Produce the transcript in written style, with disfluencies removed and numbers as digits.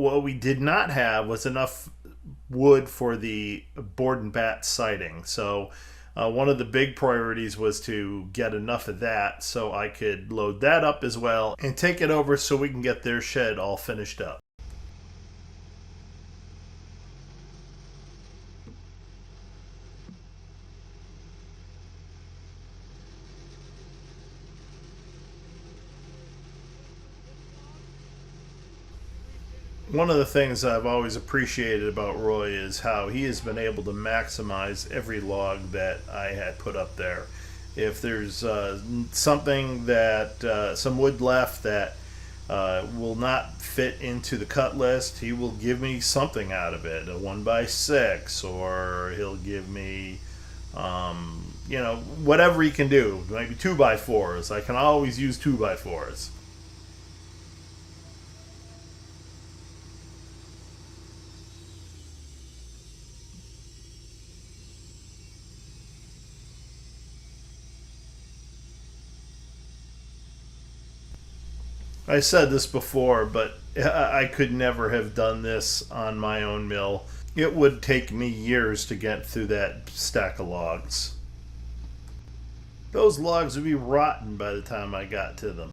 what we did not have was enough wood for the board and bat siding. So one of the big priorities was to get enough of that so I could load that up as well and take it over so we can get their shed all finished up. One of the things I've always appreciated about Roy is how he has been able to maximize every log that I had put up there. If there's something that, some wood left that will not fit into the cut list, he will give me something out of it, a 1x6, or he'll give me, whatever he can do, maybe 2x4s. I can always use 2x4s. I said this before, but I could never have done this on my own mill. It would take me years to get through that stack of logs. Those logs would be rotten by the time I got to them.